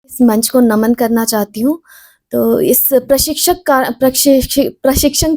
इस मंच को नमन करना चाहती हूँ। तो इस प्रशिक्षण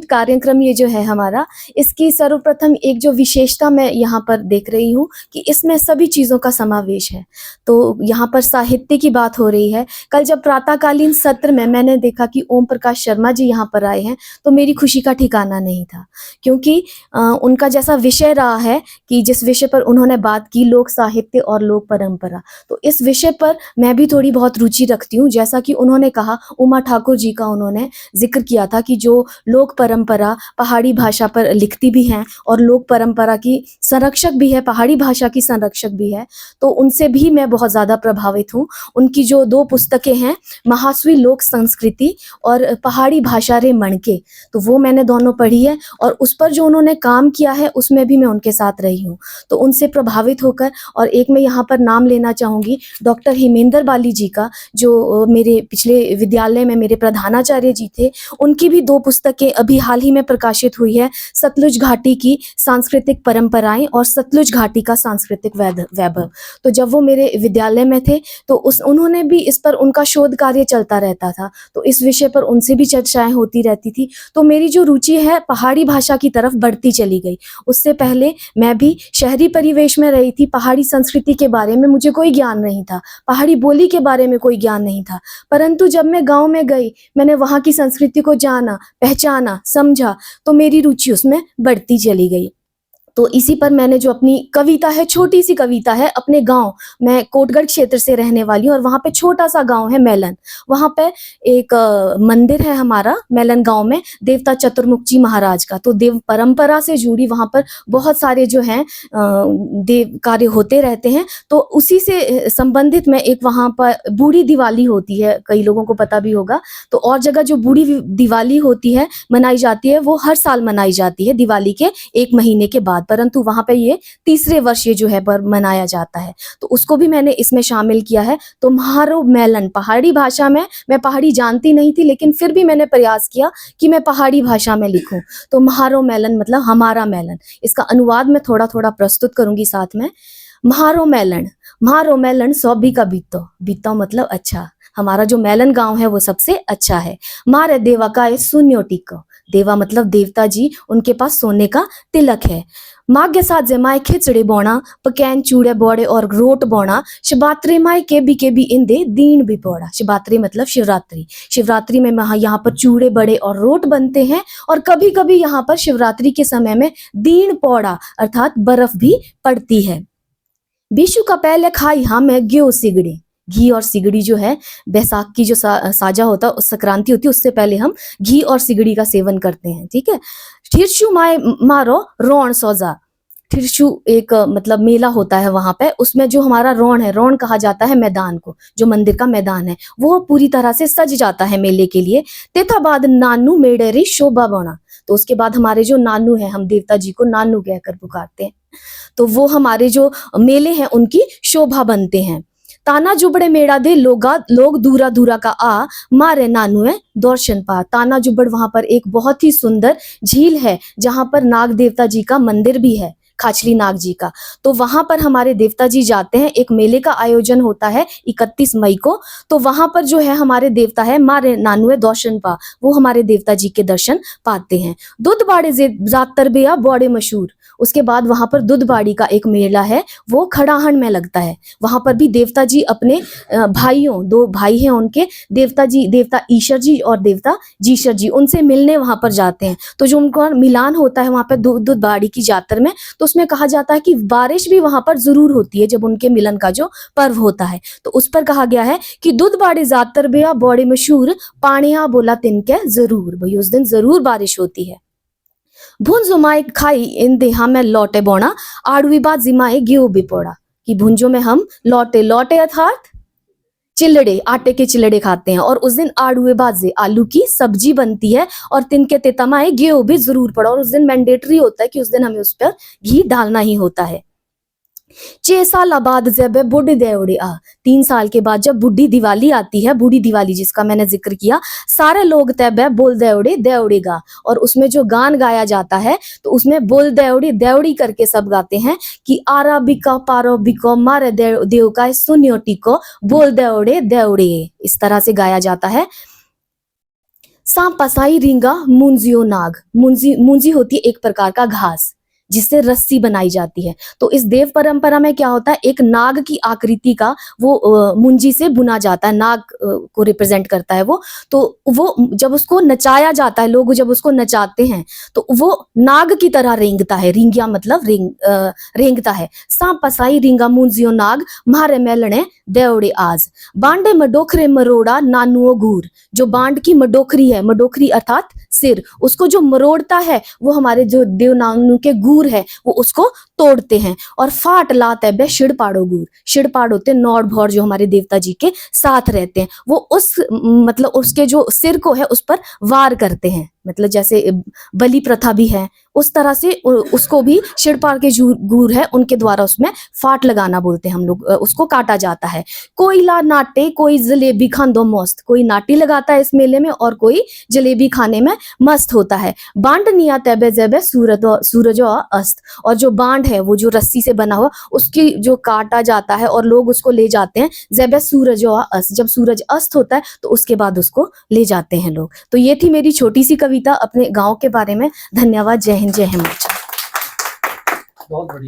कार्यक्रम ये जो है हमारा, इसकी सर्वप्रथम एक जो विशेषता मैं यहाँ पर देख रही हूँ कि इसमें सभी चीज़ों का समावेश है। तो यहाँ पर साहित्य की बात हो रही है। कल जब प्रातःकालीन सत्र में मैंने देखा कि ओम प्रकाश शर्मा जी यहाँ पर आए हैं, तो मेरी खुशी का ठिकाना नहीं था। क्योंकि उनका जैसा विषय रहा है कि जिस विषय पर उन्होंने बात की, लोक साहित्य और लोक परंपरा, तो इस विषय पर मैं भी थोड़ी बहुत रुचि रखती हूँ। जैसा कि उन्होंने कहा, उमा ठाकुर जी का उन्होंने ज़िक्र किया था कि जो लोक परंपरा पहाड़ी भाषा पर लिखती भी हैं और लोक परंपरा की संरक्षक भी है, पहाड़ी भाषा की संरक्षक भी है, तो उनसे भी मैं बहुत ज़्यादा प्रभावित हूँ। उनकी जो 2 पुस्तकें हैं, महासवी लोक संस्कृति और पहाड़ी भाषा रे मणके, तो वो मैंने दोनों पढ़ी है और उस पर जो उन्होंने काम किया है, उसमें भी मैं उनके साथ रही हूँ। तो उनसे प्रभावित होकर, और एक मैं यहाँ पर नाम लेना चाहूँगी डॉक्टर हिमेंद्र बाली जी का, जो मेरे पिछले विद्यालय में मेरे प्रधानाचार्य जी थे। उनकी भी 2 पुस्तकें अभी हाल ही में प्रकाशित हुई है, सतलुज घाटी की सांस्कृतिक परंपराएं और सतलुज घाटी का सांस्कृतिक वैभव। तो जब वो मेरे विद्यालय में थे, तो उन्होंने भी इस पर, उनका शोध कार्य चलता रहता था, तो इस विषय पर उनसे भी चर्चाएं होती रहती थी। तो मेरी जो रुचि है पहाड़ी भाषा की तरफ बढ़ती चली गई। उससे पहले मैं भी शहरी परिवेश में रही थी, पहाड़ी संस्कृति के बारे में मुझे कोई ज्ञान नहीं था, पहाड़ी बोली के बारे में कोई ज्ञान नहीं था। परंतु जब मैं गाँव में गई, मैंने वहाँ की संस्कृति को जाना, पहचाना, समझा, तो मेरी रुचि उसमें बढ़ती चली गई। तो इसी पर मैंने जो अपनी कविता है, छोटी सी कविता है अपने गांव, मैं कोटगढ़ क्षेत्र से रहने वाली हूँ और वहाँ पे छोटा सा गांव है मैलन। वहाँ पे एक मंदिर है हमारा मैलन गांव में, देवता चतुर्मुख जी महाराज का। तो देव परंपरा से जुड़ी वहाँ पर बहुत सारे जो हैं देव कार्य होते रहते हैं। तो उसी से संबंधित मैं एक, वहाँ पर बूढ़ी दिवाली होती है, कई लोगों को पता भी होगा। तो और जगह जो बूढ़ी दिवाली होती है, मनाई जाती है, वो हर साल मनाई जाती है दिवाली के 1 महीने के बाद, परंतु वहाँ पे ये तीसरे वर्ष ये जो है पर मनाया जाता है। तो उसको भी मैंने इसमें शामिल किया है। तो म्हारो मेलन, पहाड़ी भाषा में, मैं पहाड़ी जानती नहीं थी, लेकिन फिर भी मैंने प्रयास किया कि मैं पहाड़ी भाषा में लिखूं। तो म्हारो मेलन मतलब हमारा मेलन, इसका अनुवाद मैं थोड़ा थोड़ा प्रस्तुत करूंगी साथ में। म्हारो मेलन सौभी का बीतो, बीतो मतलब अच्छा, हमारा जो मेलन गांव है वो सबसे अच्छा है। मारे देवा का है शून्य टिको, देवा मतलब देवता जी, उनके पास सोने का तिलक है। माग्य साथ जमाए खिचड़ी बोना, पकैन चूड़े बोड़े और रोट बोना, शिवरात्रि माए के भी इंदे दीन भी पोड़ा। शिवरात्रि मतलब शिवरात्रि, शिवरात्रि में यहाँ पर चूड़े बड़े और रोट बनते हैं, और कभी कभी यहाँ पर शिवरात्रि के समय में दीन पौड़ा अर्थात बर्फ भी पड़ती है। बीशु का पहले खाई हाँ मैं ग्यो सिगड़ी, घी और सिगड़ी जो है, बैसाख की जो साजा होता है, उस संक्रांति होती है, उससे पहले हम घी और सिगड़ी का सेवन करते हैं, ठीक है। ठिरशु माए मारो रोण सोजा, ठिरशु एक मतलब मेला होता है वहां पे, उसमें जो हमारा रोण है, रोण कहा जाता है मैदान को, जो मंदिर का मैदान है, वो पूरी तरह से सज जाता है मेले के लिए। तेथा बाद नानू मेडेरी शोभा बना, तो उसके बाद हमारे जो नानू है, हम देवता जी को नानू कहकर पुकारते हैं, तो वो हमारे जो मेले हैं उनकी शोभा बनते हैं। ताना जुबड़े मेड़ा दे लोग दूरा दूरा का आ, मारे नानू है दर्शन पा। ताना जुबड़ वहां पर एक बहुत ही सुंदर झील है, जहां पर नाग देवता जी का मंदिर भी है, खाचली नाग जी का। तो वहां पर हमारे देवता जी जाते हैं, एक मेले का आयोजन होता है 31 मई को। तो वहां पर जो है हमारे देवता है मारे नानुए दर्शन पा, वो हमारे देवता जी के दर्शन पाते हैं। दूध बाड़े जातर बेया बड़े मशहूर, उसके बाद वहां पर दूधबाड़ी का एक मेला है, वो खड़ाहन में लगता है। वहां पर भी देवता जी अपने भाइयों, 2 भाई हैं उनके, देवता जी, देवता ईश्वर जी और देवता जीशर जी, उनसे मिलने वहां पर जाते हैं। तो जो उनका मिलान होता है वहां पर दूधबाड़ी की जातर में, तो उसमें कहा जाता है कि बारिश भी वहां पर जरूर होती है जब उनके मिलन का जो पर्व होता है। तो उस पर कहा गया है कि दूधबाड़ी जातर बेया बड़े मशहूर, पानिया बोला तिनके जरूर, भाई उस दिन जरूर बारिश होती है। भुंजो माए खाई इन देहा में लौटे बोना, आड़वी बात जिमाए गेहूं भी पोड़ा, कि भुंजो में हम लौटे, लौटे अर्थात चिल्लड़े, आटे के चिल्लड़े खाते हैं, और उस दिन आड़ुए बाजे, आलू की सब्जी बनती है, और तिनके तेतमाए गेहूं भी जरूर पड़ा, और उस दिन मैंडेटरी होता है कि उस दिन हमें उस पर घी डालना ही होता है। 6 साल बाद जब बूढ़ी देवड़ी 3 साल के बाद जब बूढ़ी दिवाली आती है, बूढ़ी दिवाली जिसका मैंने जिक्र किया, सारे लोग तब बोल देवड़ी देवड़ी गा, और उसमें जो गान गाया जाता है तो उसमें बोल देवड़ी देवड़ी करके सब गाते हैं कि आरा बिका पारो बिको मारे देव का सुनियो टिको बोल देवड़े देवड़े, इस तरह से गाया जाता है। सांप पसाई रिंगा मुंजियो नाग, मुंजी मुंजी होती है एक प्रकार का घास जिससे रस्सी बनाई जाती है। तो इस देव परंपरा में क्या होता है, एक नाग की आकृति का वो मुंजी से बुना जाता है, नाग को रिप्रेजेंट करता है वो। तो वो जब उसको नचाया जाता है, लोग जब उसको नचाते हैं तो वो नाग की तरह रेंगता है, रिंगिया मतलब रेंगता है। सांप पसाई रिंगा मुंजियो नाग मारे मेलने देवड़े आज, बांडे मडोखरे मरोड़ा नानुओ गूर, जो बांड की मडोखरी है, मडोखरी अर्थात सिर, उसको जो मरोड़ता है वो हमारे जो देवनागनु के गूर है वो उसको तोड़ते हैं। और फाट लात है बे शिड़पाड़ो गूर, शिड़पाड़ होते नौड़ भौर जो हमारे देवता जी के साथ रहते हैं, वो उस मतलब उसके जो सिर को है उस पर वार करते हैं, मतलब जैसे बलि प्रथा भी है उस तरह से उसको भी शिड़पाड़ के जो गूर है उनके द्वारा उसमें फाट लगाना बोलते हैं हम लोग, उसको काटा जाता है। कोई ला नाटे कोई जलेबी खांदो मस्त, कोई नाटी लगाता है इस मेले में और कोई जलेबी खाने में मस्त होता है। बांड निया तैबे जैबे सूरज अस्त, और जो बांड है वो जो रस्सी से बना हुआ उसकी जो काटा जाता है और लोग उसको ले जाते हैं जैबे सूरज अस्त, जब सूरज अस्त होता है तो उसके बाद उसको ले जाते हैं लोग। तो ये थी मेरी छोटी सी कविता अपने गांव के बारे में। धन्यवाद। जय हिंद, जय हिंद। बहुत बढ़िया।